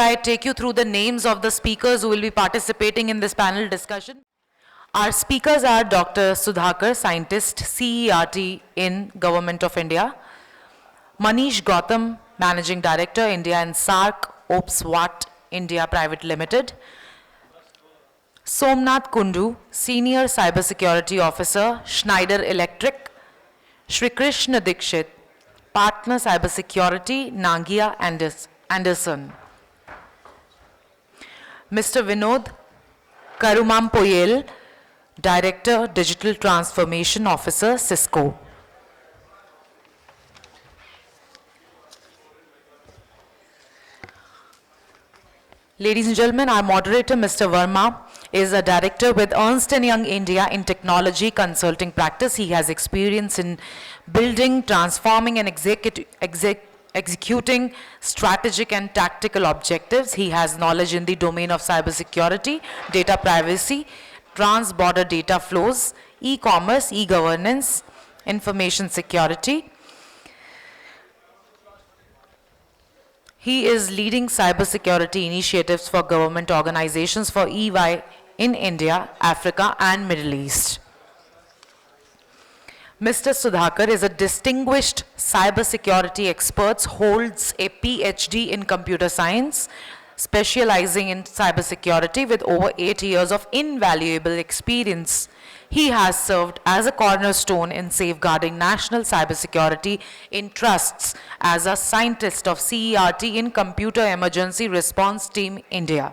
I take you through the names of the speakers who will be participating in this panel discussion, our speakers are Dr. Sudhakar, scientist, CERT in Government of India; Manish Gautam, Managing Director, India and SAARC, OPSWAT, India Private Limited; Somnath KUNDU, Senior Cybersecurity Officer, Schneider Electric; Shrikrishna Dikshit, Partner Cybersecurity, Nangianxt. Mr. Vinod Karumampoyil, Director, Digital Transformation Officer, Cisco. Ladies and gentlemen, our moderator, Mr. Verma, is a director with Ernst & Young India in technology consulting practice. He has experience in building, transforming, and executing strategic and tactical objectives. He has knowledge in the domain of cybersecurity, data privacy, trans-border data flows, e-commerce, e-governance, information security. He is leading cybersecurity initiatives for government organizations for EY in India, Africa, and Middle East. Mr. Sudhakar is a distinguished cybersecurity expert, holds a PhD in computer science, specializing in cybersecurity with over 8 years of invaluable experience. He has served as a cornerstone in safeguarding national cybersecurity interests as a scientist of CERT in Computer Emergency Response Team, India.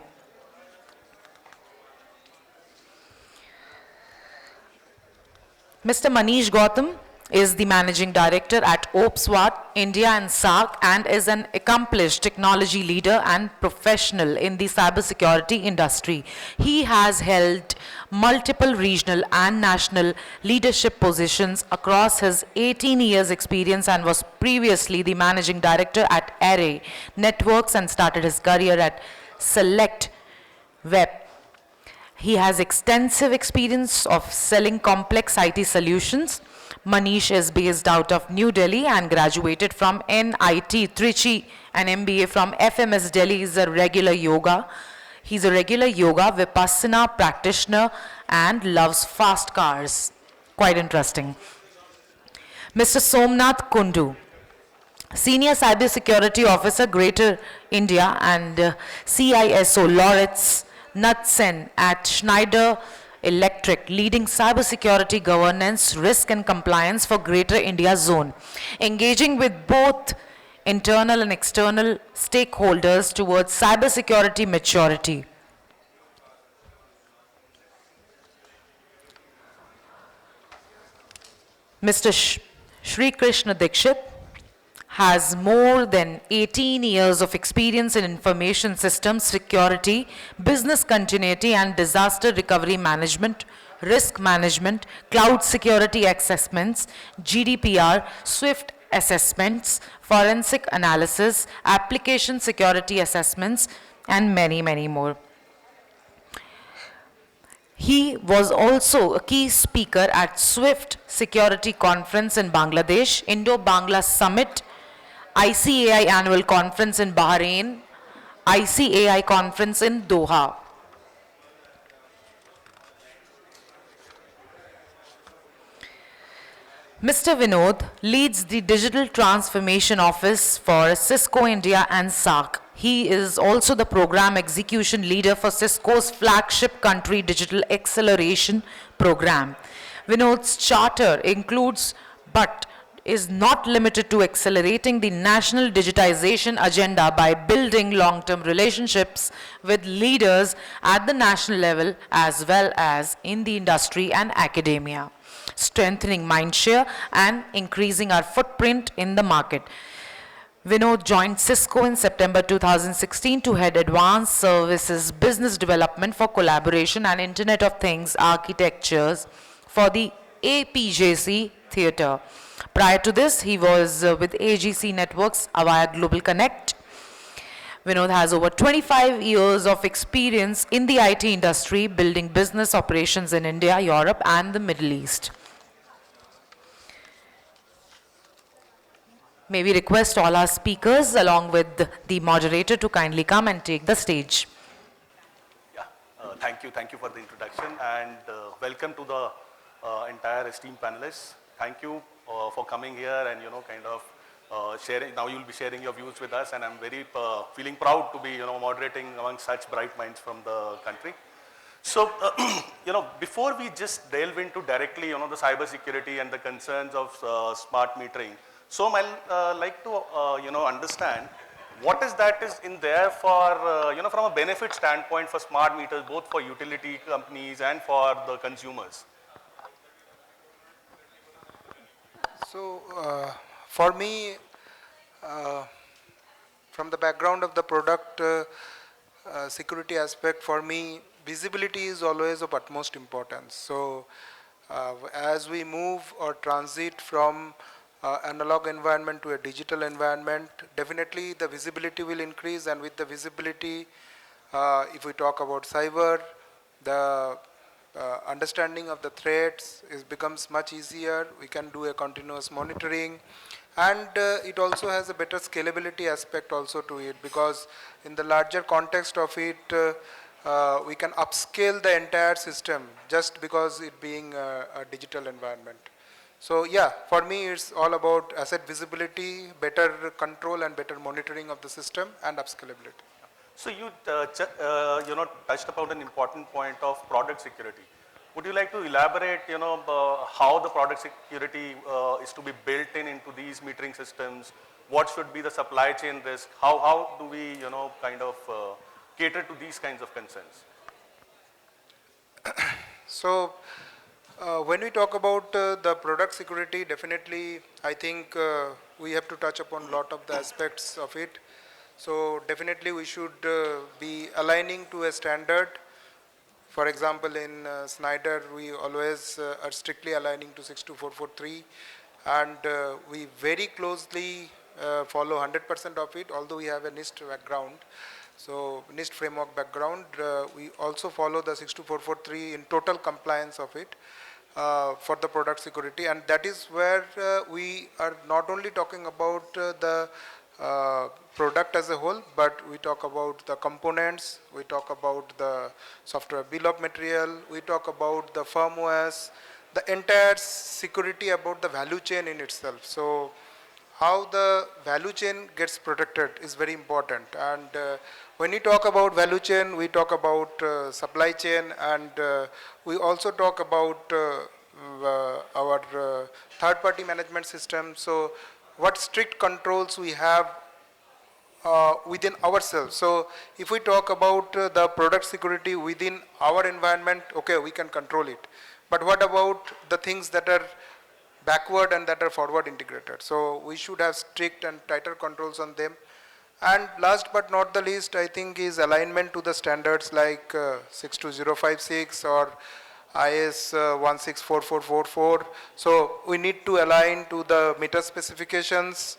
Mr. Manish Gautam is the Managing Director at OPSWAT, India and SAARC, and is an accomplished technology leader and professional in the cybersecurity industry. He has held multiple regional and national leadership positions across his 18 years experience and was previously the Managing Director at Aayera Networks and started his career at Select Web. He has extensive experience of selling complex IT solutions. Manish is based out of New Delhi and graduated from NIT Trichy and MBA from FMS Delhi. He's a regular yoga Vipassana practitioner and loves fast cars. Quite interesting. Mr. Somnath KUNDU, Senior Cybersecurity Officer, Greater India and CISO Laureates NATH at Schneider Electric, leading cybersecurity governance, risk and compliance for Greater India Zone, engaging with both internal and external stakeholders towards cybersecurity maturity. Mr. Shrikrishna Dikshit has more than 18 years of experience in information systems security, business continuity and disaster recovery management, risk management, cloud security assessments, GDPR, SWIFT assessments, forensic analysis, application security assessments, and many, many more. He was also a key speaker at SWIFT Security Conference in Bangladesh, Indo-Bangla Summit, ICAI Annual Conference in Bahrain, ICAI Conference in Doha. Mr. Vinod leads the Digital Transformation Office for Cisco India and SAARC. He is also the Program Execution Leader for Cisco's flagship country digital acceleration program. Vinod's charter includes, but is not limited to, accelerating the national digitization agenda by building long-term relationships with leaders at the national level as well as in the industry and academia, strengthening mindshare and increasing our footprint in the market. Vinod joined Cisco in September 2016 to head Advanced Services Business Development for Collaboration and Internet of Things architectures for the APJC Theatre. Prior to this, he was with AGC Networks, Aayera Global Connect. Vinod has over 25 years of experience in the IT industry, building business operations in India, Europe, and the Middle East. May we request all our speakers along with the moderator to kindly come and take the stage. Yeah, thank you for the introduction and welcome to the entire esteemed panelists. Thank you for coming here and kind of sharing. Now you'll be sharing your views with us, and I'm very feeling proud to be moderating among such bright minds from the country. So before we just delve into directly the cybersecurity and the concerns of smart metering, so I'll like to understand what is that is in there for from a benefit standpoint for smart meters, both for utility companies and for the consumers. So for me, uh, from the background of the product security aspect, for me, visibility is always of utmost importance. So as we move or transit from analog environment to a digital environment, definitely the visibility will increase, and with the visibility, if we talk about cyber, the understanding of the threats becomes much easier. We can do a continuous monitoring, and it also has a better scalability aspect also to it, because in the larger context of it, we can upscale the entire system just because it being a digital environment. So yeah, for me it's all about asset visibility, better control and better monitoring of the system, and upscalability. So you touched about an important point of product security. Would you like to elaborate how the product security is to be built into these metering systems? What should be the supply chain risk? How do we kind of cater to these kinds of concerns? So when we talk about the product security, definitely I think we have to touch upon a lot of the aspects of it. So definitely we should be aligning to a standard. For example, in Schneider, we always are strictly aligning to 62443, and we very closely follow 100% of it, although we have a NIST background. So NIST framework background, we also follow the 62443 in total compliance of it for the product security, and that is where we are not only talking about the product as a whole, but we talk about the components, we talk about the software bill of material, we talk about the firmware, the entire security about the value chain in itself. So how the value chain gets protected is very important, and when we talk about value chain, we talk about supply chain, and we also talk about our third-party management system. So what strict controls we have within ourselves. So if we talk about the product security within our environment, okay, we can control it. But what about the things that are backward and that are forward integrated? So we should have strict and tighter controls on them. And last but not the least, I think, is alignment to the standards like 62056 or IS 164444. So we need to align to the meter specifications.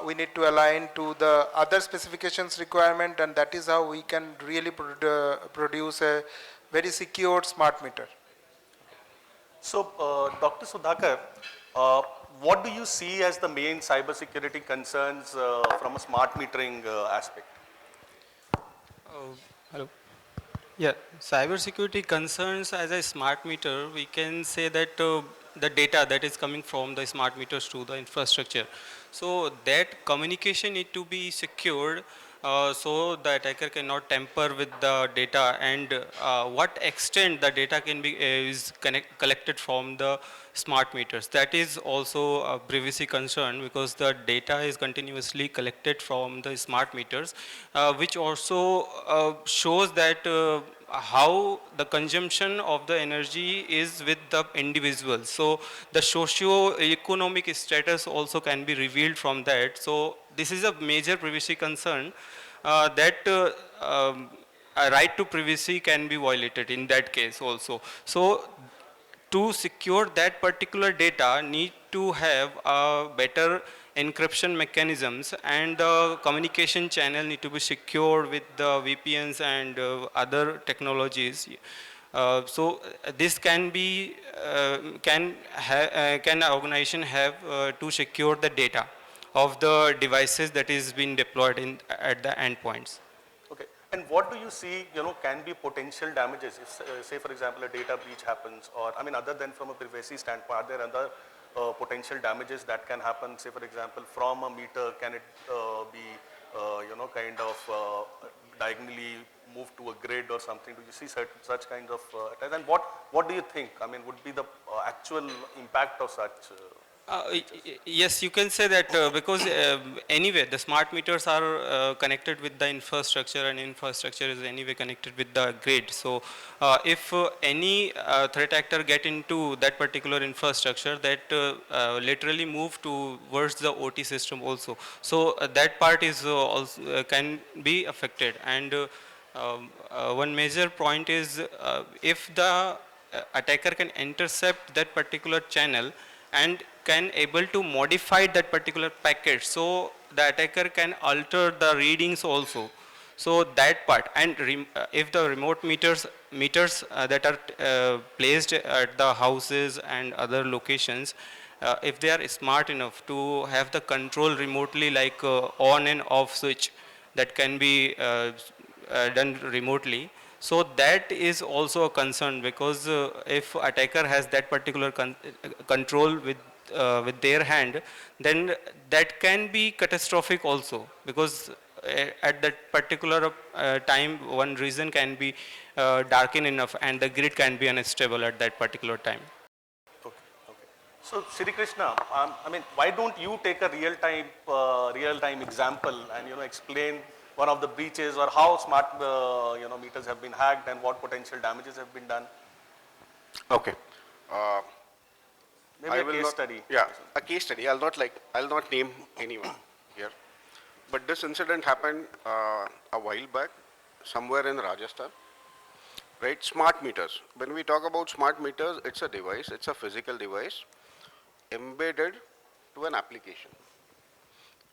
We need to align to the other specifications requirement, and that is how we can really produce a very secure smart meter. So Dr. Sudhakar, what do you see as the main cybersecurity concerns from a smart metering aspect? Hello. Yeah, cybersecurity concerns as a smart meter, we can say that the data that is coming from the smart meters to the infrastructure. So that communication need to be secured so the attacker cannot tamper with the data, and what extent the data can be is collected from the smart meters. That is also a privacy concern, because the data is continuously collected from the smart meters, which also shows that how the consumption of the energy is with the individual. So the socio-economic status also can be revealed from that. So this is a major privacy concern that a right to privacy can be violated in that case also. So to secure that particular data, need to have better encryption mechanisms, and the communication channel need to be secure with the VPNs and other technologies. So this can be can an organization have to secure the data of the devices that is being deployed at the endpoints. Okay. And what do you see, can be potential damages if, say, for example, a data breach happens, or, I mean, other than from a privacy standpoint, are there other potential damages that can happen, say, for example, from a meter, can it be, kind of diagonally moved to a grid or something? Do you see such kinds of attacks? And what do you think, I mean, would be the actual impact of such? Yes, you can say that because anyway, the smart meters are connected with the infrastructure, and infrastructure is anyway connected with the grid. So if any threat actor get into that particular infrastructure, that literally move towards the OT system also. So that part is also can be affected. And one major point is if the attacker can intercept that particular channel and can able to modify that particular packet, so the attacker can alter the readings also. So that part, and if the remote meters that are placed at the houses and other locations, if they are smart enough to have the control remotely, like on and off switch that can be done remotely, so that is also a concern, because if attacker has that particular control with their hand, then that can be catastrophic also, because at that particular time one region can be darkened enough and the grid can be unstable at that particular time. Okay, okay. So, Shrikrishna, I mean, why don't you take a real-time example and, explain one of the breaches or how smart, meters have been hacked and what potential damages have been done? Okay. Maybe a case study. Yeah, a case study. I'll not name anyone here. But this incident happened a while back, somewhere in Rajasthan. Right, smart meters. When we talk about smart meters, it's a device, it's a physical device embedded to an application.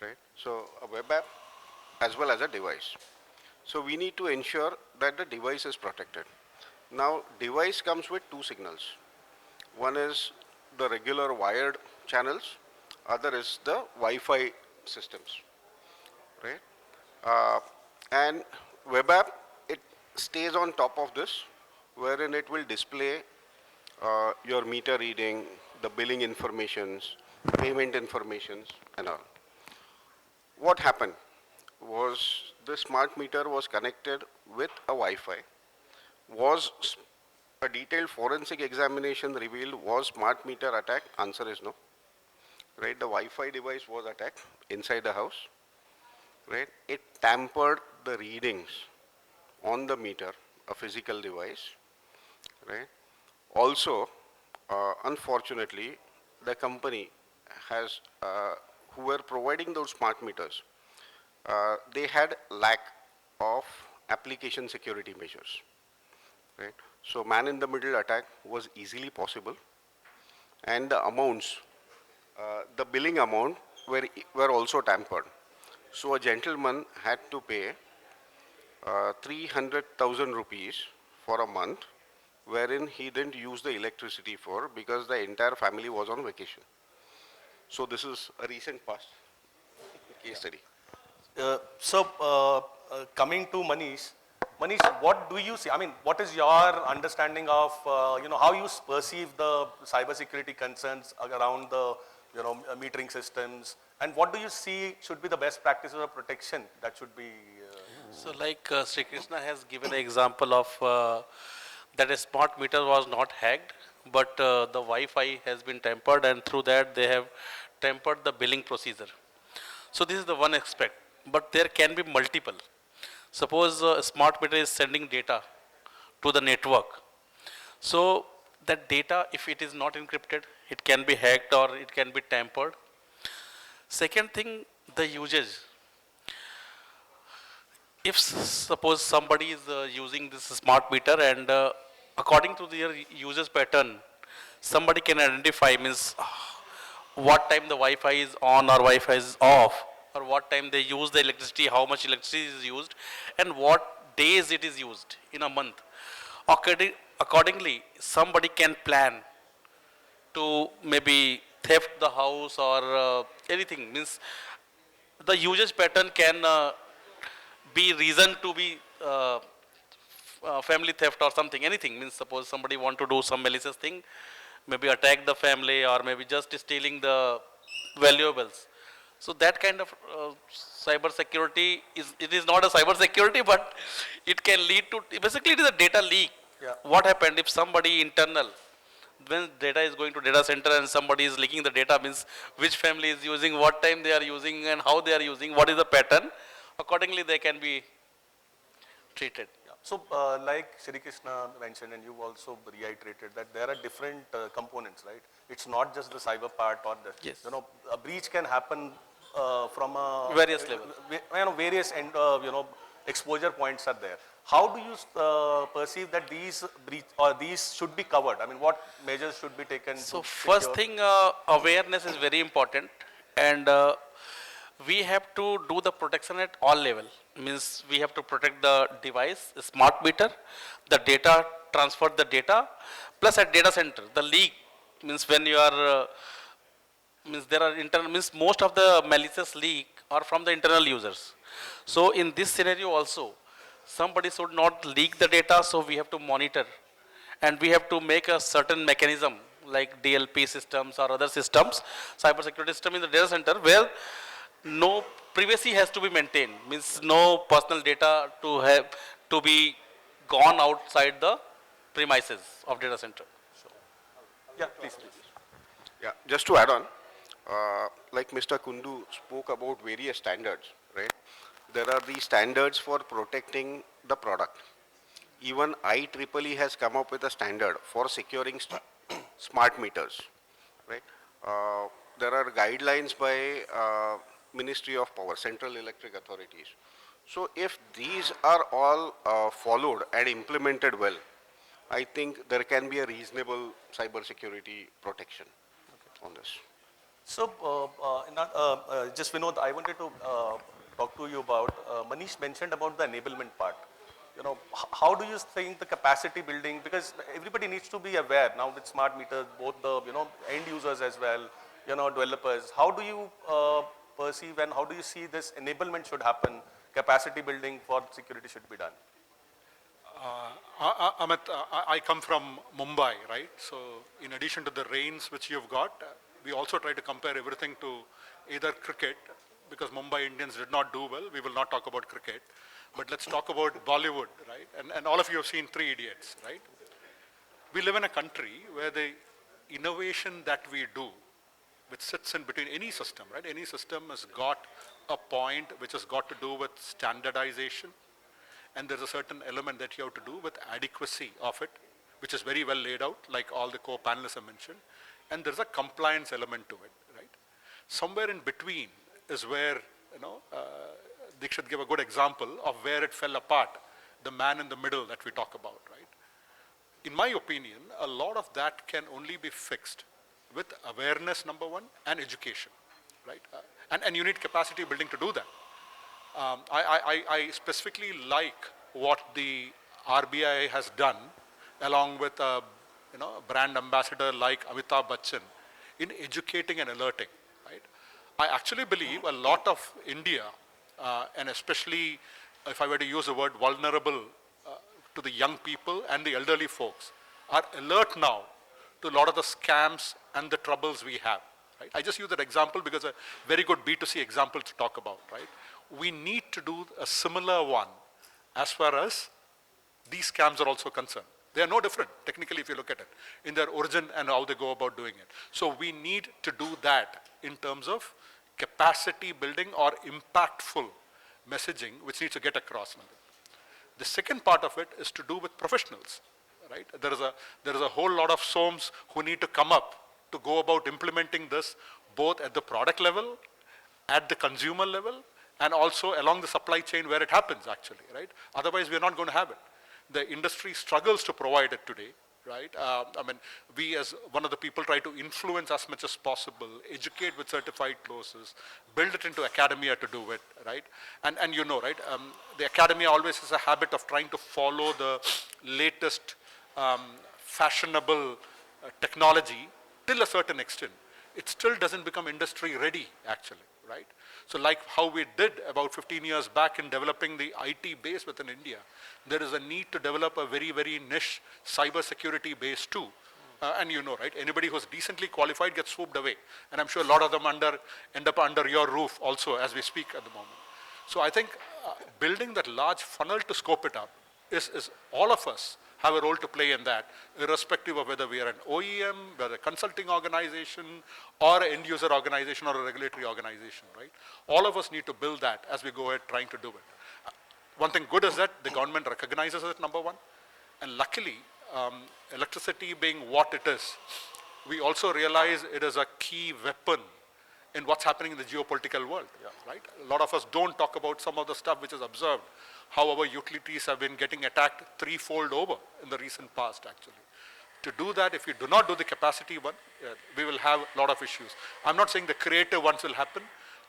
Right, so a web app as well as a device. So we need to ensure that the device is protected. Now, device comes with two signals. One is the regular wired channels, other is the Wi-Fi systems, right? And web app, it stays on top of this, wherein it will display your meter reading, the billing informations, payment informations, and all. What happened was the smart meter was connected with a Wi-Fi. Was a detailed forensic examination revealed was smart meter attacked? Answer is no. Right, the Wi-Fi device was attacked inside the house. Right, it tampered the readings on the meter, a physical device. Right. Also, unfortunately, the company has who were providing those smart meters, they had lack of application security measures. Right. So man-in-the-middle attack was easily possible, and the amounts, the billing amount were also tampered. So a gentleman had to pay 300,000 rupees for a month, wherein he didn't use the electricity for, because the entire family was on vacation. So this is a recent past case study. Coming to Manish, what do you see? I mean, what is your understanding of, how you perceive the cybersecurity concerns around the, metering systems, and what do you see should be the best practices of protection that should be? So, like Shrikrishna has given an example of that a smart meter was not hacked, but the Wi-Fi has been tampered, and through that they have tampered the billing procedure. So this is the one aspect, but there can be multiple. Suppose a smart meter is sending data to the network. So that data, if it is not encrypted, it can be hacked or it can be tampered. Second thing, the usage. If suppose somebody is using this smart meter, and according to their usage pattern, somebody can identify means what time the Wi-Fi is on or Wi-Fi is off, or what time they use the electricity, how much electricity is used, and what days it is used in a month. Accordingly, somebody can plan to maybe theft the house or anything. Means the usage pattern can be reason to be family theft or something, anything. Means suppose somebody want to do some malicious thing, maybe attack the family or maybe just stealing the valuables. So that kind of cyber security it is not a cyber security, but it can lead to, basically it is a data leak. Yeah. What happened if somebody internal, when data is going to data center and somebody is leaking the data, means which family is using, what time they are using and how they are using, what is the pattern, accordingly they can be treated. So, like Shrikrishna mentioned, and you also reiterated that there are different components, right? It's not just the cyber part or the, Yes. a breach can happen from a Various levels. Various exposure points are there. How do you perceive that these should be covered? I mean, what measures should be taken? So to first secure? thing, awareness is very important, and we have to do the protection at all level. Means we have to protect the device, the smart meter, the data, transfer the data, plus at data center, the leak. Means when you are, means there are internal, means most of the malicious leak are from the internal users. So in this scenario also, somebody should not leak the data, so we have to monitor. And we have to make a certain mechanism like DLP systems or other systems, cybersecurity system in the data center, where no privacy has to be maintained. Means no personal data to be gone outside the premises of data center. Yeah, please. Yeah, just to add on, like Mr. Kundu spoke about various standards, right? There are these standards for protecting the product. Even IEEE has come up with a standard for securing smart meters, right? There are guidelines by Ministry of Power, Central Electric Authorities. So if these are all followed and implemented well, I think there can be a reasonable cybersecurity protection on this. So, just Vinod, I wanted to talk to you about, Manish mentioned about the enablement part. How do you think the capacity building, because everybody needs to be aware now with smart meters, both the, end users as well, developers. How do you perceive and how do you see this enablement should happen, capacity building for security should be done? Amit, I come from Mumbai, right? So in addition to the rains which you've got, we also try to compare everything to either cricket, because Mumbai Indians did not do well. We will not talk about cricket, but let's talk about Bollywood, right? And all of you have seen Three Idiots, right? We live in a country where the innovation that we do, which sits in between any system, right? Any system has got a point which has got to do with standardization, and there's a certain element that you have to do with adequacy of it, which is very well laid out, like all the co-panelists have mentioned, and there's a compliance element to it, right? Somewhere in between is where, Dikshit gave a good example of where it fell apart, the man in the middle that we talk about, right? In my opinion, a lot of that can only be fixed with awareness, number one, and education, right? And you need capacity building to do that. I specifically like what the RBI has done, along with a brand ambassador like Amitabh Bachchan, in educating and alerting, right? I actually believe a lot of India, and especially if I were to use the word vulnerable to the young people and the elderly folks, are alert now to a lot of the scams and the troubles we have, right? I just use that example because a very good B2C example to talk about, right? We need to do a similar one as far as these scams are also concerned. They are no different, technically, if you look at it, in their origin and how they go about doing it. So we need to do that in terms of capacity building or impactful messaging, which needs to get across. The second part of it is to do with professionals, right? There is a whole lot of SOMs who need to come up to go about implementing this, both at the product level, at the consumer level, and also along the supply chain where it happens, actually, right? Otherwise, we're not going to have it. The industry struggles to provide it today, right? We as one of the people try to influence as much as possible, educate with certified courses, build it into academia to do it, right? And right, the academia always has a habit of trying to follow the latest fashionable technology till a certain extent. it still doesn't become industry ready actually, right? So like how we did about 15 years back in developing the IT base within India, there is a need to develop a very, very niche cybersecurity base too. And you know, right, anybody who's decently qualified gets swooped away. And I'm sure a lot of them end up under your roof also as we speak at the moment. So I think building that large funnel to scope it up is all of us have a role to play in that, irrespective of whether we are an OEM, whether a consulting organization, or an end user organization, or a regulatory organization, right? All of us need to build that as we go ahead trying to do it. One thing good is that the government recognizes it, number one, and luckily, electricity being what it is, we also realize it is a key weapon in what's happening in the geopolitical world, right? A lot of us don't talk about some of the stuff which is observed, how our utilities have been getting attacked threefold over in the recent past, actually. To do that, if we do not do the capacity one, we will have a lot of issues. I'm not saying the creative ones will happen,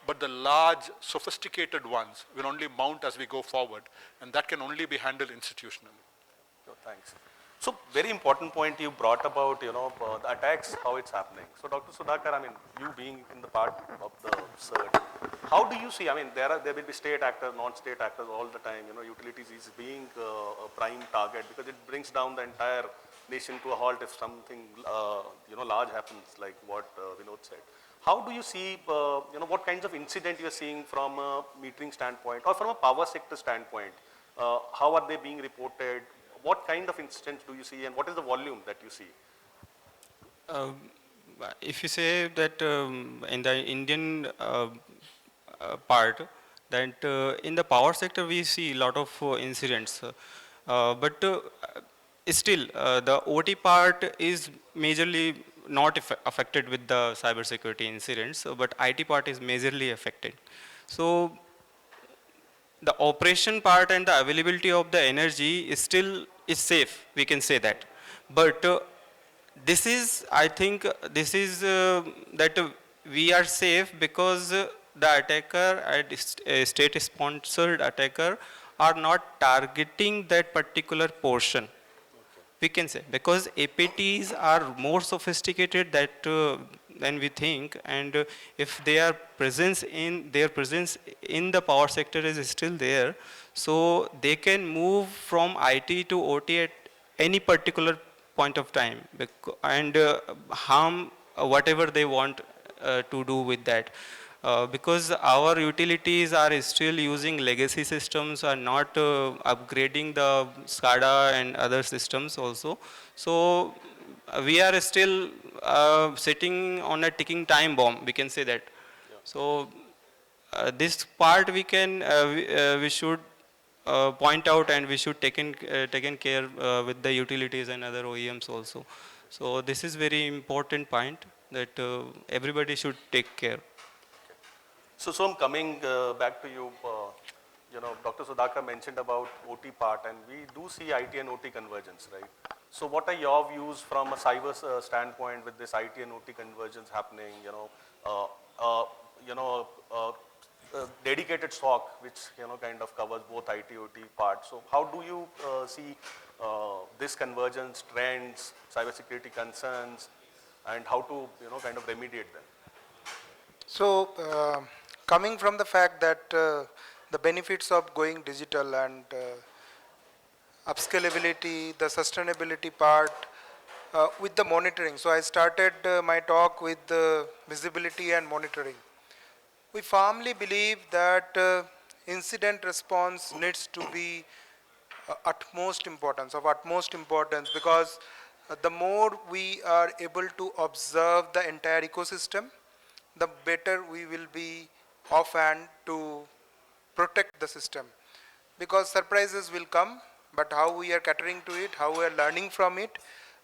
but the large, sophisticated ones will only mount as we go forward, and that can only be handled institutionally. Thanks. So very important point you brought about, the attacks, how it's happening. So Dr. Sudhakar, I mean, you being in the part of the CERT, how do you see, I mean, there will be state actors, non-state actors all the time, utilities is being a prime target because it brings down the entire nation to a halt if something, large happens like what Vinod said. How do you see, what kinds of incident you are seeing from a metering standpoint or from a power sector standpoint? How are they being reported? What kind of incidents do you see and what is the volume that you see? If you say that in the Indian part, that in the power sector we see a lot of incidents, but still the OT part is majorly not affected with the cybersecurity incidents, but IT part is majorly affected. So the operation part and the availability of the energy is still safe, we can say that. But this is, I think, this is that we are safe because the attacker, state-sponsored attacker, are not targeting that particular portion. Okay. We can say because APTs are more sophisticated that than we think, and if their presence in the power sector is still there, so they can move from IT to OT at any particular point of time and harm whatever they want to do with that. Because our utilities are still using legacy systems, are not upgrading the SCADA and other systems also. So we are still sitting on a ticking time bomb, we can say that. Yeah. So this part we can, we should point out, and we should taken care with the utilities and other OEMs also. So this is very important point that everybody should take care. So I'm coming back to you. Dr. Sudhakar mentioned about OT part, and we do see IT and OT convergence, right? So what are your views from a cyber standpoint with this IT and OT convergence happening? Dedicated SOC, which kind of covers both IT OT parts. So how do you see this convergence trends, cybersecurity concerns, and how to kind of remediate them? So coming from the fact that the benefits of going digital and upscalability, the sustainability part with the monitoring. So I started my talk with visibility and monitoring. We firmly believe that incident response needs to be of utmost importance, because the more we are able to observe the entire ecosystem, the better we will be off hand to protect the system. Because surprises will come, but how we are catering to it, how we are learning from it,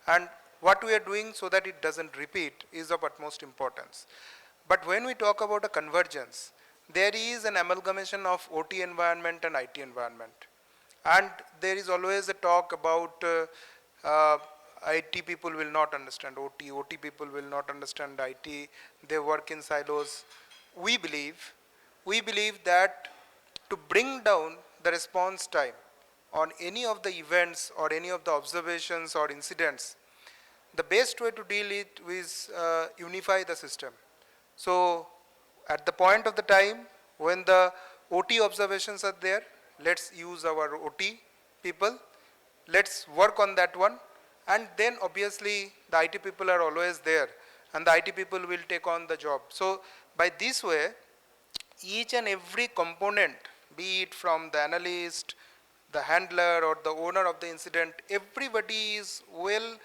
and what we are doing so that it doesn't repeat is of utmost importance. But when we talk about a convergence, there is an amalgamation of OT environment and IT environment. And there is always a talk about IT people will not understand OT, OT people will not understand IT, they work in silos. We believe that to bring down the response time on any of the events or any of the observations or incidents, the best way to deal it is unify the system. So at the point of the time when the OT observations are there, let's use our OT people, let's work on that one, and then obviously the IT people are always there and the IT people will take on the job. So by this way, each and every component, be it from the analyst, the handler or the owner of the incident, everybody is well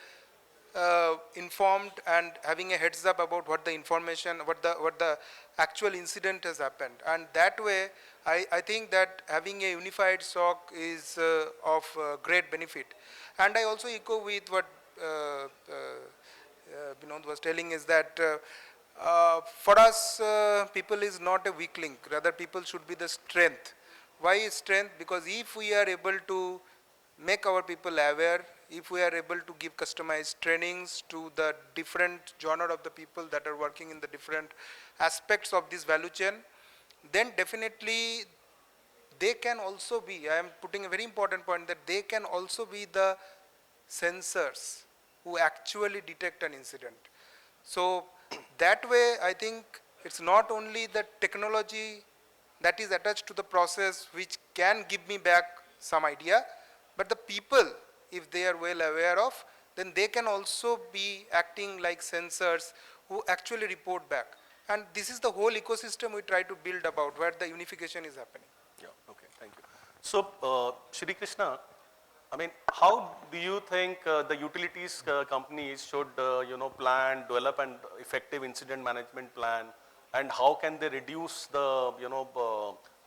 informed and having a heads up about what the information, what the actual incident has happened. And that way, I think that having a unified SOC is of great benefit. And I also echo with what Vinod was telling, is that for us, people is not a weak link, rather people should be the strength. Why strength? Because if we are able to make our people aware, if we are able to give customized trainings to the different genre of the people that are working in the different aspects of this value chain, then definitely they can also be, I am putting a very important point, that they can also be the sensors who actually detect an incident. So that way, I think it's not only the technology that is attached to the process which can give me back some idea, but the people, if they are well aware of, then they can also be acting like sensors who actually report back. And this is the whole ecosystem we try to build about, where the unification is happening. Yeah, okay, thank you. So, Shrikrishna, I mean, how do you think the utilities companies should, plan, develop an effective incident management plan, and how can they reduce the,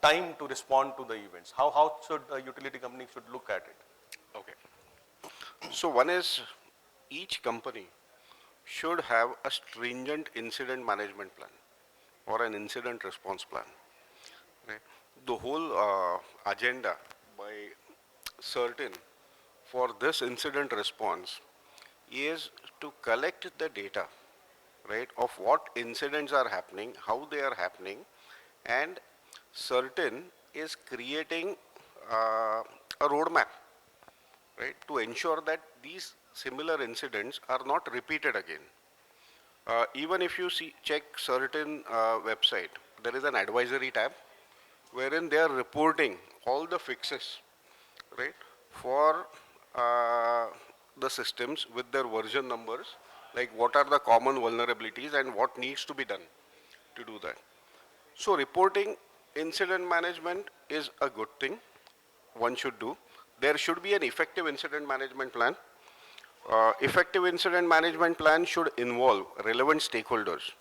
time to respond to the events? How should a utility company should look at it? Okay. So one is, each company should have a stringent incident management plan or an incident response plan. Right? The whole agenda by CERT-In for this incident response is to collect the data, right, of what incidents are happening, how they are happening, and CERT-In is creating a roadmap, right, to ensure that these similar incidents are not repeated again. Even if you check CERT-In website, there is an advisory tab wherein they are reporting all the fixes, right, for the systems with their version numbers, like what are the common vulnerabilities and what needs to be done to do that. So reporting incident management is a good thing one should do. There should be an effective incident management plan. Effective incident management plan should involve relevant stakeholders,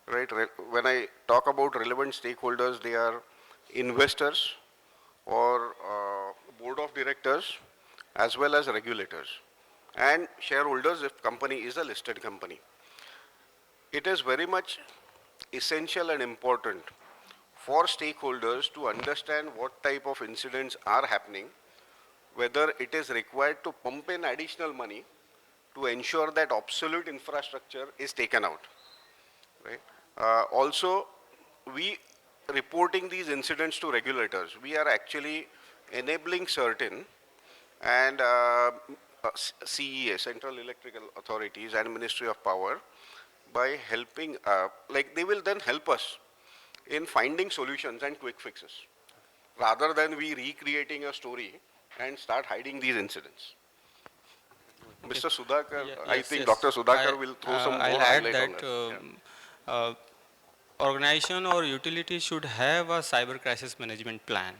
right? When I talk about relevant stakeholders, they are investors or board of directors, as well as regulators and shareholders if company is a listed company. It is very much essential and important for stakeholders to understand what type of incidents are happening, whether it is required to pump in additional money to ensure that obsolete infrastructure is taken out. Right? Also, we reporting these incidents to regulators, we are actually enabling CERT-In and CEA, Central Electrical Authorities and Ministry of Power, by helping, like they will then help us in finding solutions and quick fixes, rather than we recreating a story and start hiding these incidents. Mr. Sudhakar, I think Dr. Sudhakar will throw some more highlight on that. Organization or utility should have a cyber crisis management plan,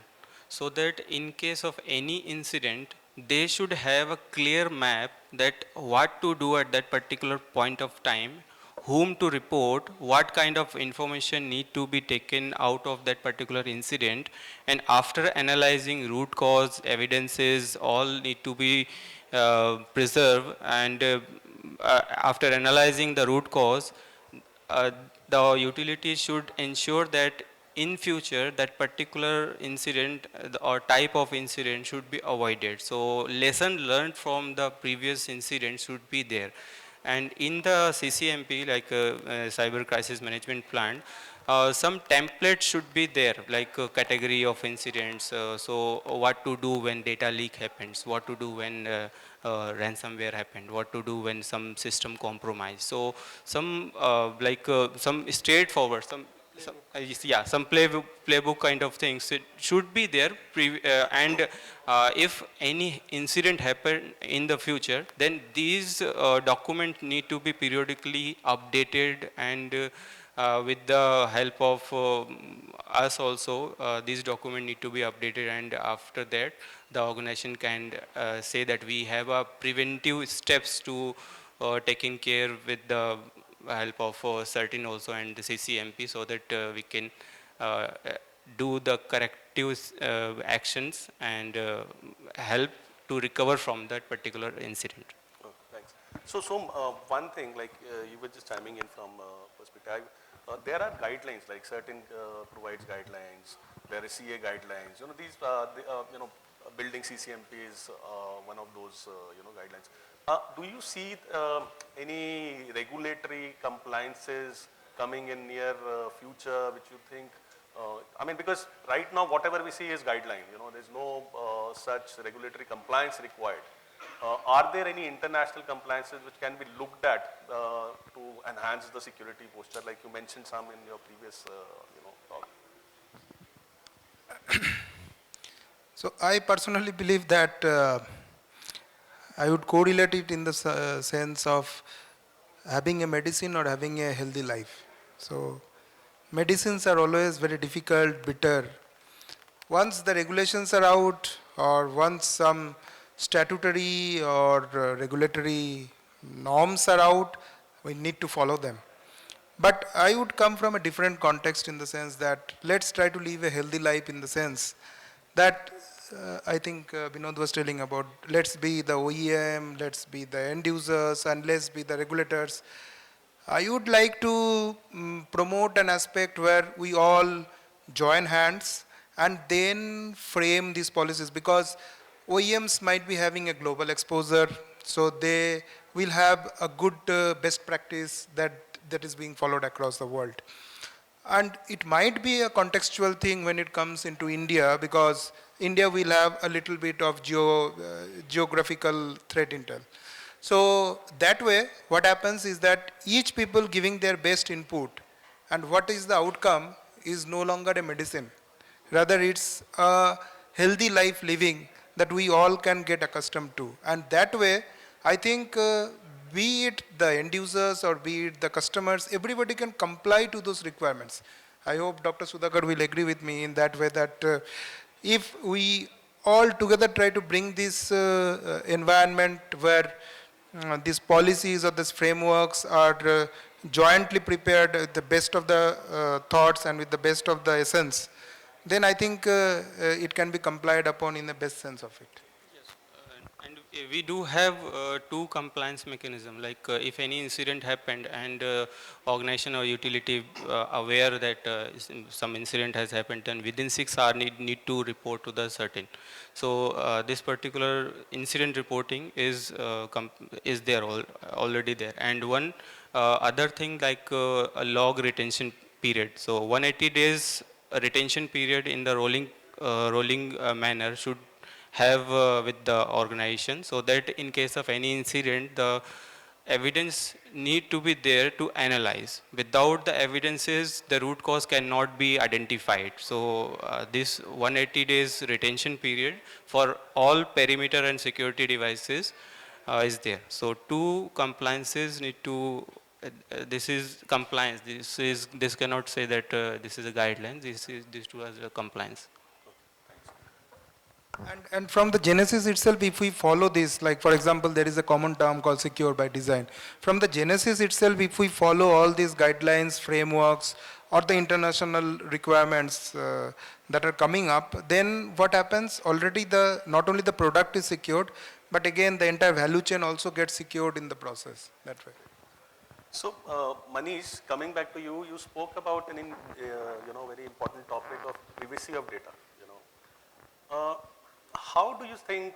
so that in case of any incident, they should have a clear map that what to do at that particular point of time, whom to report, what kind of information need to be taken out of that particular incident, and after analyzing root cause, evidences, all need to be preserved, and after analyzing the root cause, the utility should ensure that in future that particular incident or type of incident should be avoided. So lesson learned from the previous incident should be there. And in the CCMP, like Cyber Crisis Management Plan, some templates should be there, like category of incidents. So what to do when data leak happens, what to do when ransomware happened, what to do when some system compromise. So some some straightforward, yeah, some playbook kind of things it should be there. And if any incident happen in the future, then these documents need to be periodically updated, and with the help of us also, these documents need to be updated, and after that the organization can say that we have a preventive steps to taking care with the help of CERT-In also and the CCMP, so that we can do the corrective actions and help to recover from that particular incident. Oh, thanks. One thing, like you were just chiming in from perspective, there are guidelines, like certain provides guidelines, there is CA guidelines, these, building CCMP is one of those, guidelines. Do you see any regulatory compliances coming in near future, which you think, I mean, because right now whatever we see is guideline, there's no such regulatory compliance required. Are there any international compliances which can be looked at to enhance the security posture, like you mentioned some in your previous, talk? So I personally believe that I would correlate it in the sense of having a medicine or having a healthy life. So medicines are always very difficult, bitter. Once the regulations are out, or once some statutory or regulatory norms are out, we need to follow them. But I would come from a different context, in the sense that let's try to live a healthy life, in the sense that I think Vinod was telling about, let's be the OEM, let's be the end users, and let's be the regulators. I would like to promote an aspect where we all join hands and then frame these policies, because OEMs might be having a global exposure, so they will have a good best practice that is being followed across the world. And it might be a contextual thing when it comes into India, because India will have a little bit of geographical threat intel. So that way, what happens is that each people giving their best input, and what is the outcome is no longer a medicine. Rather, it's a healthy life living that we all can get accustomed to. And that way, I think be it the end users or be it the customers, everybody can comply to those requirements. I hope Dr. SUDHAKAR will agree with me in that way, that if we all together try to bring this environment where these policies or these frameworks are jointly prepared with the best of the thoughts and with the best of the essence, then I think it can be complied upon in the best sense of it. And we do have two compliance mechanisms, like if any incident happened and organization or utility aware that some incident has happened, then within 6 hours need to report to the CERT-In. So this particular incident reporting is there already there. And one other thing, like a log retention period. So 180 days retention period in the rolling manner should have with the organization, so that in case of any incident, the evidence need to be there to analyze. Without the evidences, the root cause cannot be identified. So this 180 days retention period for all perimeter and security devices is there. So two compliances need to this is compliance. This cannot say that this is a guideline. This two as a compliance. And from the genesis itself, if we follow this, like for example, there is a common term called secure by design. From the genesis itself, if we follow all these guidelines, frameworks, or the international requirements that are coming up, then what happens? Already not only the product is secured, but again the entire value chain also gets secured in the process that way. So, Manish, coming back to you, you spoke about an very important topic of privacy of data. How do you think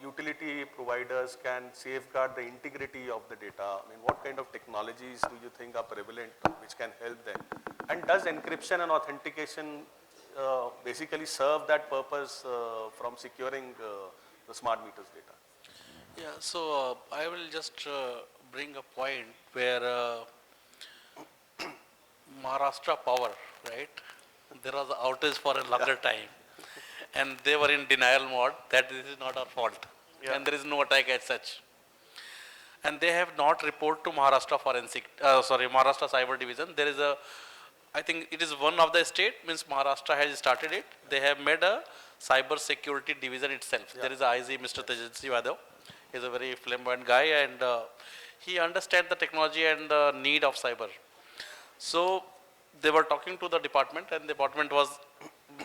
utility providers can safeguard the integrity of the data? I mean, what kind of technologies do you think are prevalent which can help them? And does encryption and authentication basically serve that purpose from securing the smart meters data? Yeah, so I will just bring a point where Maharashtra Power, right? There was outage for a longer time, and they were in denial mode that this is not our fault, and there is no attack as such. And they have not reported to Maharashtra Maharashtra Cyber Division. There is a, I think it is one of the state, means Maharashtra has started it. They have made a cyber security division itself. There is a IZ, Mr. Tejasvi Yadav. He is a very flamboyant guy, and he understands the technology and the need of cyber. So they were talking to the department, and the department was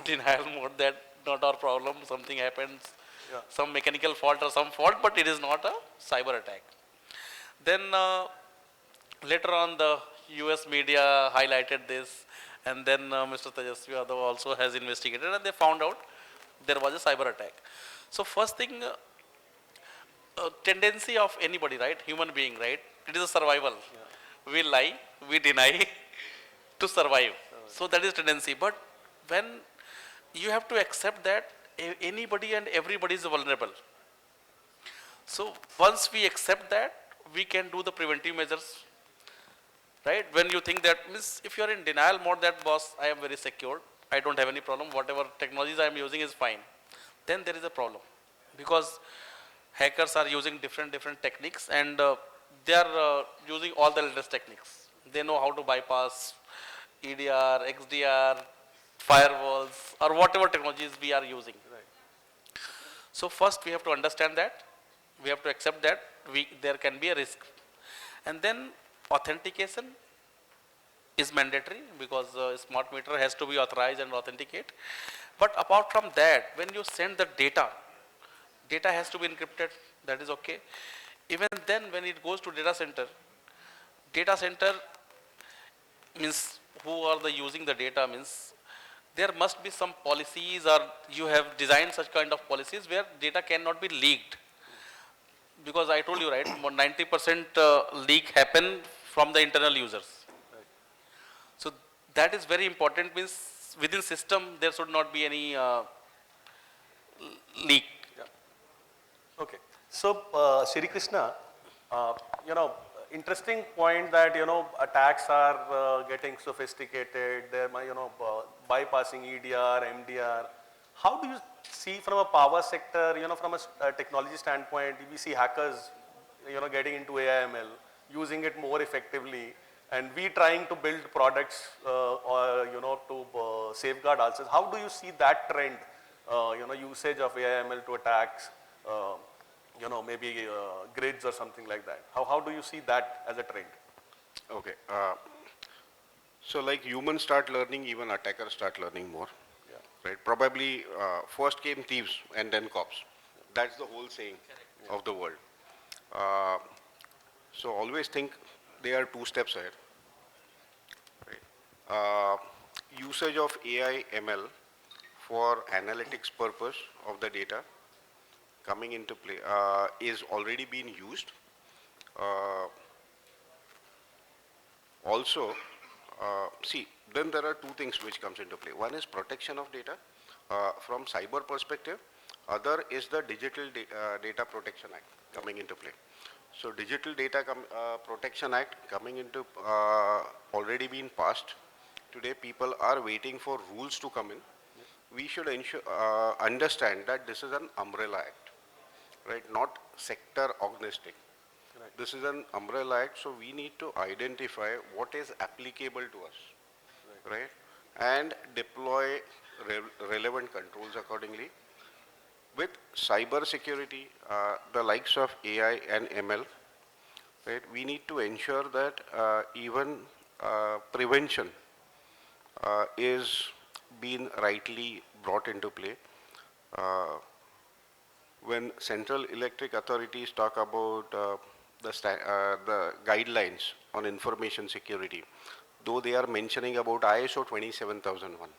denial mode that not our problem, something happens, some mechanical fault or some fault, but it is not a cyber attack. Then later on the US media highlighted this, and then Mr. Tejasvi Yadav also has investigated, and they found out there was a cyber attack. So first thing, tendency of anybody, right, human being, right, it is a survival. We lie, we deny to survive. So that is tendency. But when you have to accept that anybody and everybody is vulnerable. So once we accept that, we can do the preventive measures, right? When you think that, means if you are in denial mode that boss, I am very secure, I don't have any problem, whatever technologies I am using is fine, then there is a problem. Because hackers are using different techniques, and they are using all the latest techniques. They know how to bypass EDR, XDR, firewalls, or whatever technologies we are using. Right. So first we have to understand that, we have to accept that there can be a risk. And then authentication is mandatory, because smart meter has to be authorized and authenticate. But apart from that, when you send the data has to be encrypted, that is okay. Even then when it goes to data center means who are the using the data, means there must be some policies, or you have designed such kind of policies where data cannot be leaked. Because I told you, right, 90% leak happen from the internal users. Right. So that is very important, means within system there should not be any leak. Yeah. Okay. So Shrikrishna, interesting point that, attacks are getting sophisticated, they're, bypassing EDR, MDR. How do you see from a power sector, from a technology standpoint, we see hackers, getting into AI/ML, using it more effectively, and we trying to build products, to safeguard ourselves. How do you see that trend, usage of AI/ML to attacks, maybe grids or something like that? How do you see that as a trend? Okay. So like humans start learning, even attackers start learning more. Right? Probably first came thieves and then cops. That's the whole saying of the world. So always think they are 2 steps ahead. Right? Usage of AI ML for analytics purpose of the data coming into play is already being used. Also, see, then there are 2 things which comes into play. One is protection of data from cyber perspective. Other is the Digital Data Protection Act coming into play. So Digital Data Protection Act coming into already been passed. Today people are waiting for rules to come in. We should understand that this is an umbrella act, right? Not sector agnostic. Right. This is an umbrella act, so we need to identify what is applicable to us, right? And deploy relevant controls accordingly. With cyber security, the likes of AI and ML, right? We need to ensure that even prevention is being rightly brought into play. When central electric authorities talk about the guidelines on information security, though they are mentioning about ISO 27001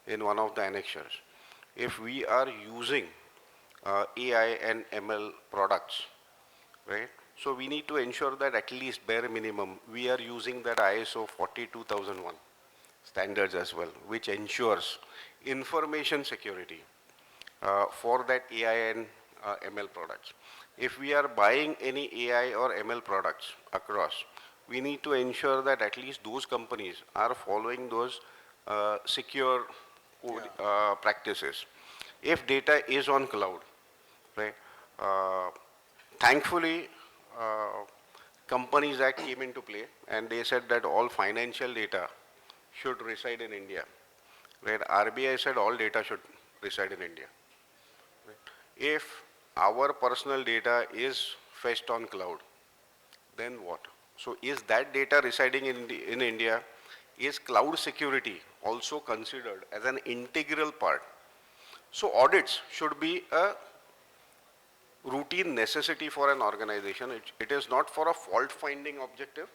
in one of the annexures. If we are using AI and ML products, right? So we need to ensure that at least bare minimum we are using that ISO 42001 standards as well, which ensures information security for that AI and ML products. If we are buying any AI or ML products across, we need to ensure that at least those companies are following those secure practices. If data is on cloud, right? Thankfully, Companies Act came into play, and they said that all financial data should reside in India, where RBI said all data should reside in India. If our personal data is fetched on cloud, then what? So is that data residing in India? Is cloud security also considered as an integral part? So audits should be a routine necessity for an organization. It is not for a fault finding objective,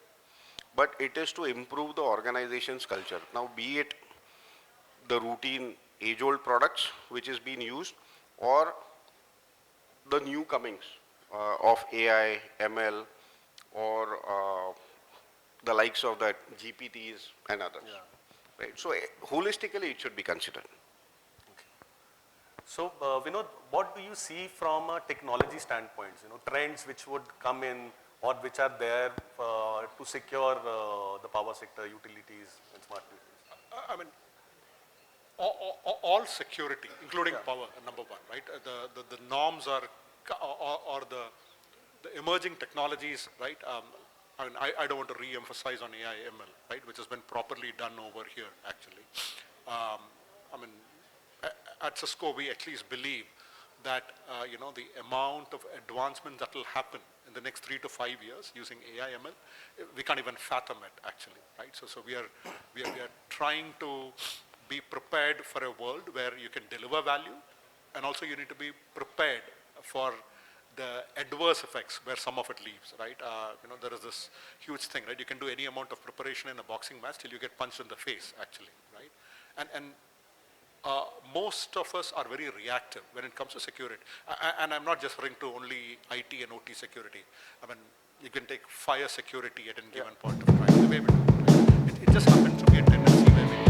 but it is to improve the organization's culture. Now, be it the routine age-old products which is being used, or the new comings of AI, ML, or the likes of that GPTs and others. Yeah. Right? So holistically, it should be considered. So, Vinod, what do you see from a technology standpoint? Trends which would come in or which are there to secure the power sector, utilities, and smart meters? I mean, all security, including power, number one, right? The norms are, or the emerging technologies, right? I mean, I don't want to re-emphasize on AI, ML, right, which has been properly done over here, actually. I mean, at Cisco, we at least believe that, the amount of advancement that will happen in the next 3 to 5 years using AI, ML, we can't even fathom it, actually, right? So we are trying to be prepared for a world where you can deliver value, and also you need to be prepared for the adverse effects where some of it leaves, right? There is this huge thing, right? You can do any amount of preparation in a boxing match till you get punched in the face, actually, right? And most of us are very reactive when it comes to security. And I'm not just referring to only IT and OT security. I mean, you can take fire security at any given point of time. The way we do it, it just happens to be a tendency where we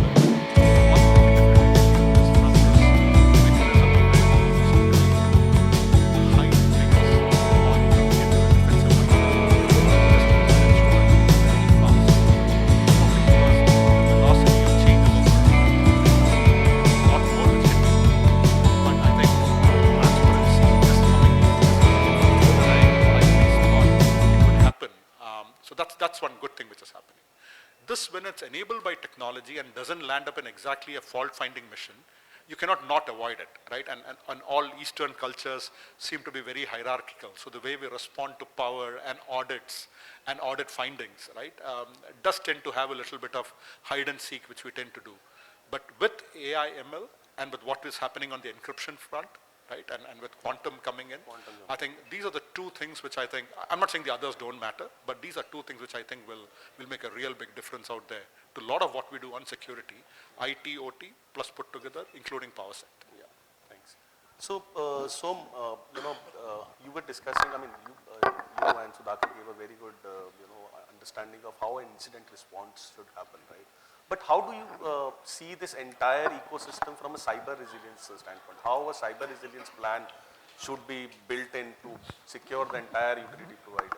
that's one good thing which is happening. This, when it's enabled by technology and doesn't land up in exactly a fault-finding mission, you cannot not avoid it, right? And all Eastern cultures seem to be very hierarchical. So the way we respond to power and audits and audit findings, right, does tend to have a little bit of hide and seek, which we tend to do. But with AI, ML, and with what is happening on the encryption front, right, and with quantum coming in, I think these are the two things which I think, I'm not saying the others don't matter, but these are two things which I think will make a real big difference out there to a lot of what we do on security, IT, OT, plus put together, including power sector. Yeah, thanks. So, you were discussing, I mean, you and Sudhakar gave a very good, understanding of how an incident response should happen, right? But how do you see this entire ecosystem from a cyber resilience standpoint? How a cyber resilience plan should be built in to secure the entire utility provider?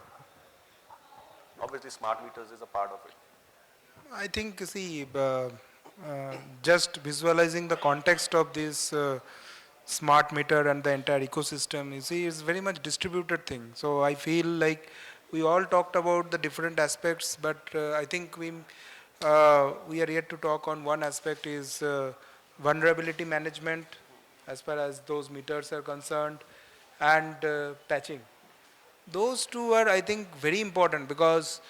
Obviously, smart meters is a part of it. I think, see, just visualizing the context of this smart meter and the entire ecosystem, you see, it's very much distributed thing. So I feel like we all talked about the different aspects, but I think we are yet to talk on one aspect is vulnerability management as far as those meters are concerned, and patching. Those two are, I think, very important because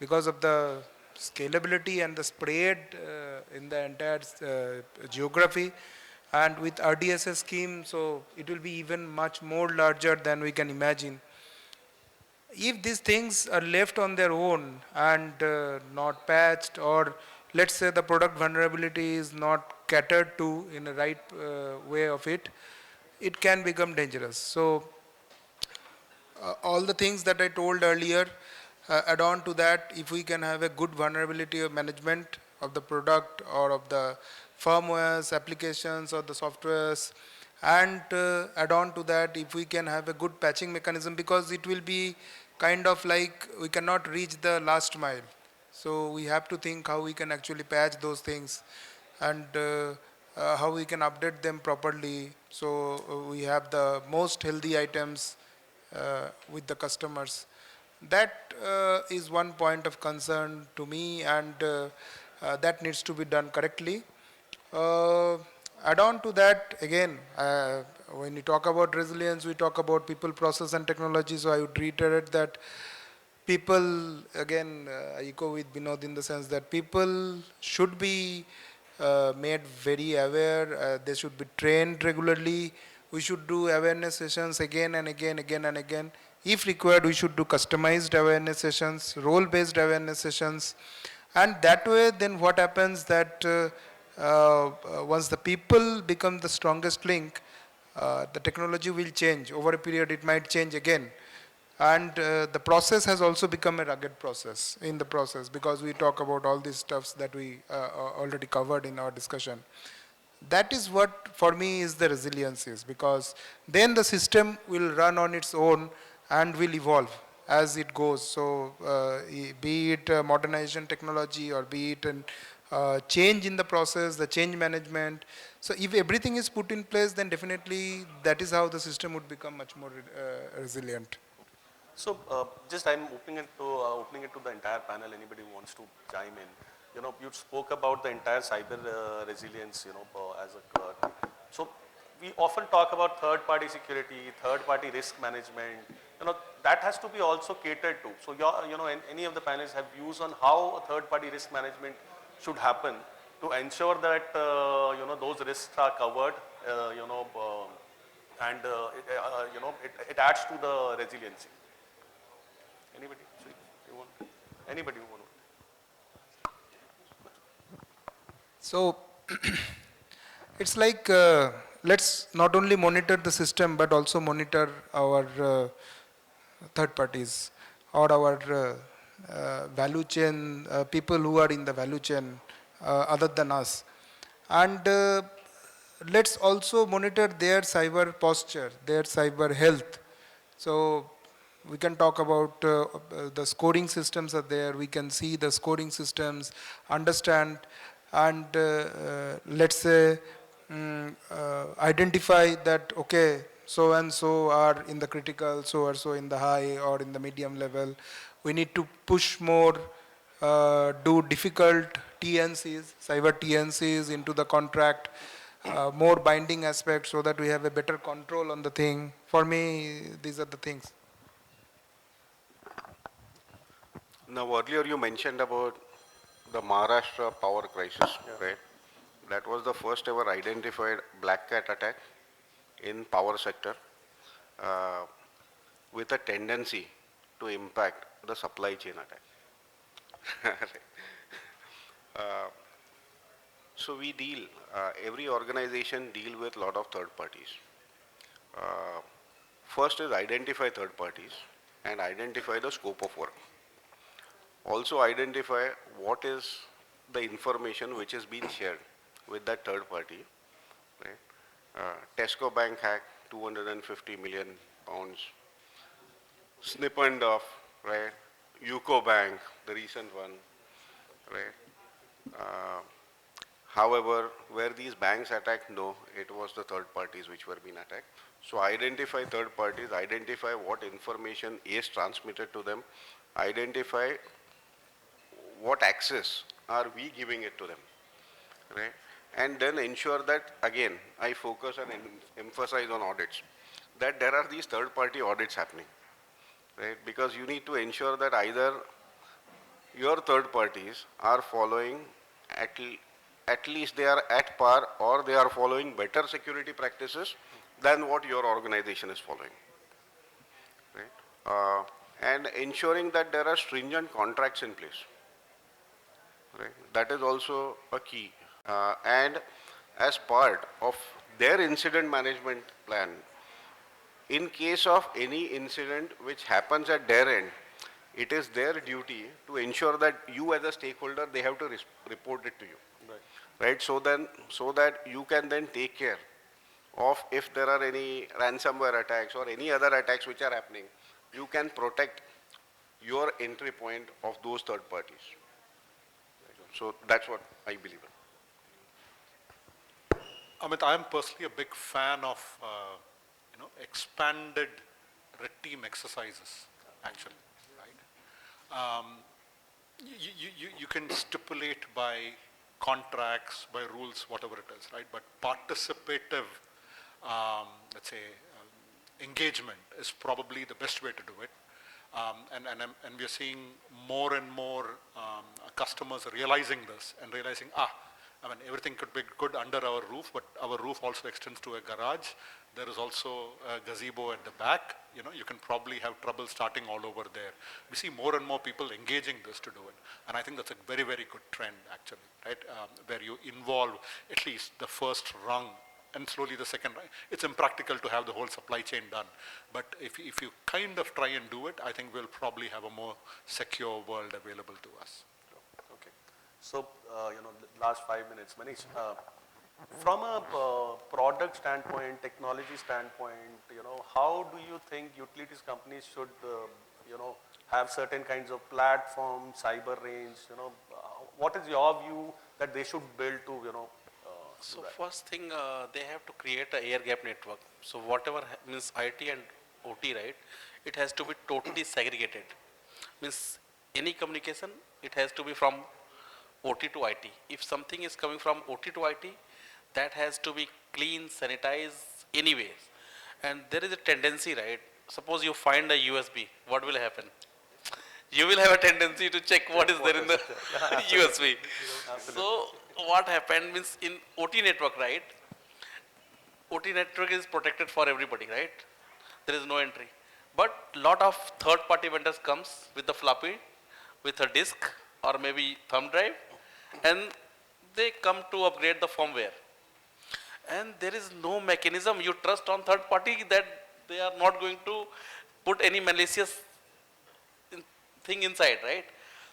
of the scalability and the spread in the entire geography, and with RDSS scheme, so it will be even much more larger than we can imagine. If these things are left on their own and not patched, or let's say the product vulnerability is not catered to in the right way of it, it can become dangerous. So all the things that I told earlier, add on to that, if we can have a good vulnerability management, of the product or of the firmwares, applications or the softwares, and add on to that if we can have a good patching mechanism, because it will be kind of like we cannot reach the last mile. So we have to think how we can actually patch those things, and how we can update them properly, so we have the most healthy items with the customers. That is one point of concern to me, and that needs to be done correctly. Uh, Add on to that, again, when we talk about resilience, we talk about people, process and technology, so I would reiterate that people, again, I echo with Vinod in the sense that people should be made very aware, they should be trained regularly. We should do awareness sessions again and again, again and again. If required, we should do customized awareness sessions, role-based awareness sessions. And that way, then what happens that once the people become the strongest link, the technology will change. Over a period, it might change again. And the process has also become a rugged process in the process, because we talk about all these stuffs that we already covered in our discussion. That is what for me is the resilience is, because then the system will run on its own and will evolve as it goes. So be it modernization technology or be it an change in the process, the change management. So if everything is put in place, then definitely that is how the system would become much more resilient. So just I'm opening it to the entire panel. Anybody who wants to chime in? You know, you spoke about the entire cyber resilience. You know, as a so we often talk about third-party security, third-party risk management. You know, that has to be also catered to. So you know, any of the panelists have views on how a third-party risk management should happen to ensure that you know, those risks are covered. You know, and you know, it adds to the resiliency. Anybody? You want? Anybody who want? So it's like let's not only monitor the system but also monitor our third parties or our value chain, people who are in the value chain other than us. And let's also monitor their cyber posture, their cyber health. So we can talk about the scoring systems are there. We can see the scoring systems, understand, and let's say identify that, okay, so and so are in the critical, so or so in the high or in the medium level. We need to push more, do difficult TNCs, cyber TNCs into the contract, more binding aspects so that we have a better control on the thing. For me, these are the things. Now, earlier you mentioned about the Maharashtra power crisis, right? That was the first ever identified black cat attack in power sector with a tendency to impact the supply chain attack. So we deal, every organization deal with a lot of third parties. First is identify third parties and identify the scope of work. Also identify what is the information which is being shared with that third party. Right? Tesco Bank hack, 250 million pounds. Snip and off, right? UCO Bank, the recent one, right? However, where these banks attacked, no, it was the third parties which were being attacked. So identify third parties, identify what information is transmitted to them, identify what access are we giving it to them, right? And then ensure that, again, I focus and emphasize on audits, that there are these third-party audits happening, right? Because you need to ensure that either your third parties are following, at least they are at par, or they are following better security practices than what your organization is following, right? And ensuring that there are stringent contracts in place. Right. That is also a key. And as part of their incident management plan, in case of any incident which happens at their end, it is their duty to ensure that you as a stakeholder, they have to report it to you. Right? So that you can then take care of if there are any ransomware attacks or any other attacks which are happening, you can protect your entry point of those third parties. So that's what I believe in. Amit, I am personally a big fan of expanded red team exercises, actually. Right? You can stipulate by contracts, by rules, whatever it is, right? But participative, let's say, engagement is probably the best way to do it. And we are seeing more and more customers realizing this and realizing, I mean, everything could be good under our roof, but our roof also extends to a garage. There is also a gazebo at the back. You can probably have trouble starting all over there. We see more and more people engaging this to do it. And I think that's a very, very good trend, actually, right? Where you involve at least the first rung and slowly the second rung. It's impractical to have the whole supply chain done. But if you kind of try and do it, I think we'll probably have a more secure world available to us. Okay. So, last 5 minutes, Manish, from a product standpoint, technology standpoint, how do you think utilities companies should, have certain kinds of platforms, cyber range, what is your view that they should build to, So first thing, they have to create an air gap network. So whatever means IT and OT, right, it has to be totally segregated. Means any communication, it has to be from OT to IT. If something is coming from OT to IT, that has to be clean, sanitized anyways. And there is a tendency, right? Suppose you find a USB, what will happen? You will have a tendency to check what is there in the USB. So what happened means in OT network, right? OT network is protected for everybody, right? There is no entry. But lot of third-party vendors comes with the floppy, with a disk or maybe thumb drive, and they come to upgrade the firmware. And there is no mechanism you trust on third party that they are not going to put any malicious thing inside, right?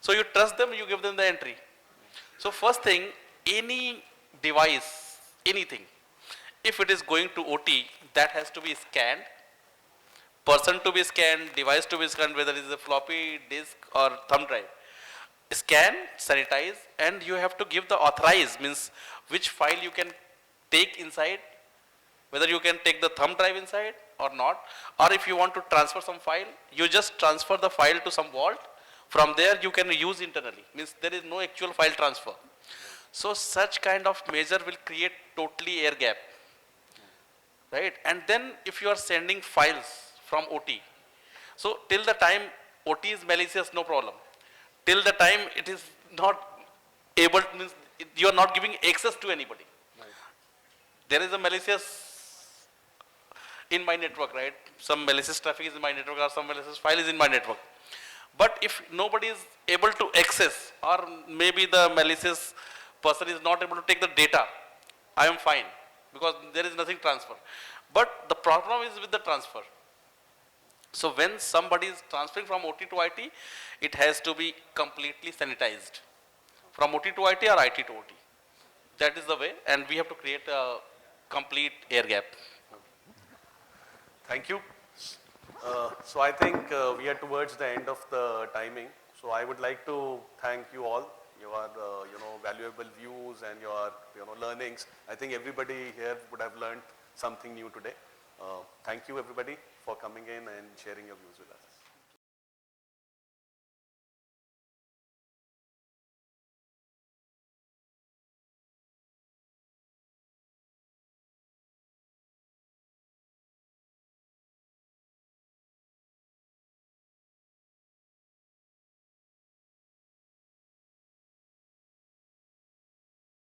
So you trust them, you give them the entry. So first thing, any device, anything, if it is going to OT, that has to be scanned, person to be scanned, device to be scanned, whether it is a floppy disk or thumb drive. Scan, sanitize, and you have to give the authorize, means which file you can take inside, whether you can take the thumb drive inside or not, or if you want to transfer some file, you just transfer the file to some vault. From there you can use internally, means there is no actual file transfer. So such kind of measure will create totally air gap, right? And then if you are sending files from OT, so till the time OT is malicious, no problem. Till the time it is not able, means you are not giving access to anybody. Right. There is a malicious in my network, right? Some malicious traffic is in my network or some malicious file is in my network. But if nobody is able to access, or maybe the malicious person is not able to take the data, I am fine because there is nothing transfer. But the problem is with the transfer. So when somebody is transferring from OT to IT, it has to be completely sanitized. From OT to IT or IT to OT. That is the way, and we have to create a complete air gap. Thank you. So I think we are towards the end of the timing. So I would like to thank you all, your valuable views and your learnings. I think everybody here would have learned something new today. Thank you everybody for coming in and sharing your views with us.